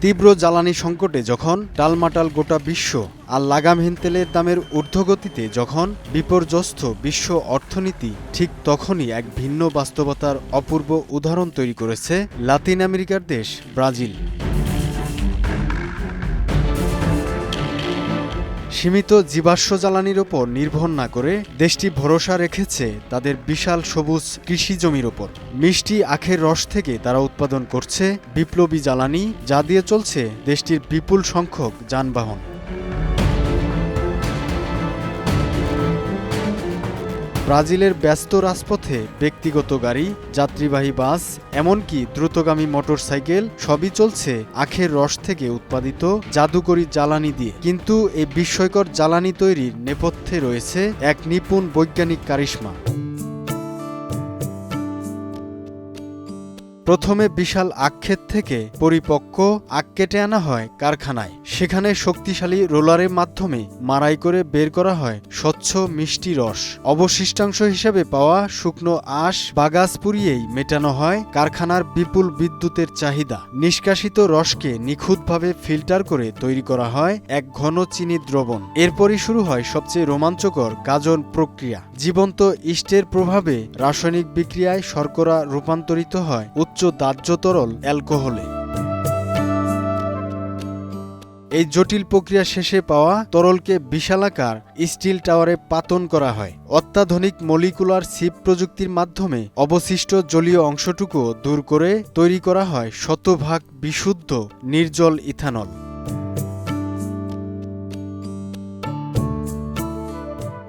তীব্র জ্বালানি সংকটে যখন টালমাটাল গোটা বিশ্ব আর লাগামহীন তেলের দামের ঊর্ধ্বগতিতে যখন বিপর্যস্ত বিশ্ব অর্থনীতি, ঠিক তখনই এক ভিন্ন বাস্তবতার অপূর্ব উদাহরণ তৈরি করেছে লাতিন আমেরিকার দেশ ব্রাজিল। সীমিত জীবাশ্ম জ্বালানির ওপর নির্ভর না করে দেশটি ভরসা রেখেছে তাদের বিশাল সবুজ কৃষি জমির ওপর। মিষ্টি আখের রস থেকে তারা উৎপাদন করছে বিপ্লবী জ্বালানি, যা দিয়ে চলছে দেশটির বিপুল সংখ্যক যানবাহন। ব্রাজিলের ব্যস্ত রাজপথে ব্যক্তিগত গাড়ি, যাত্রীবাহী বাস, এমনকি দ্রুতগামী মোটরসাইকেল সবই চলছে আখের রস থেকে উৎপাদিত জাদুকরী জ্বালানি দিয়ে। কিন্তু এই বিস্ময়কর জ্বালানি তৈরির নেপথ্যে রয়েছে এক নিপুণ বৈজ্ঞানিক কারিশমা। প্রথমে বিশাল আখক্ষেত থেকে পরিপক্ক আখ কেটে আনা হয় কারখানায়। সেখানে শক্তিশালী রোলারের মাধ্যমে মাড়াই করে বের করা হয় স্বচ্ছ মিষ্টি রস। অবশিষ্টাংশ হিসেবে পাওয়া শুকনো আঁশ বা গাছ পুড়িয়েই মেটানো হয় কারখানার বিপুল বিদ্যুতের চাহিদা। নিষ্কাশিত রসকে নিখুঁতভাবে ফিল্টার করে তৈরি করা হয় এক ঘন চিনি দ্রবণ। এরপরই শুরু হয় সবচেয়ে রোমাঞ্চকর গাজন প্রক্রিয়া। জীবন্ত ইস্টের প্রভাবে রাসায়নিক বিক্রিয়ায় শর্করা রূপান্তরিত হয় উচ্চ দাহ্য তরল অ্যালকোহলে। এই জটিল প্রক্রিয়া শেষে পাওয়া তরলকে বিশালাকার স্টিল টাওয়ারে পাতন করা হয়। অত্যাধুনিক মলিকুলার সিপ প্রযুক্তির মাধ্যমে অবশিষ্ট জলীয় অংশটুকু দূর করে তৈরি করা হয় শতভাগ বিশুদ্ধ নির্জল ইথানল।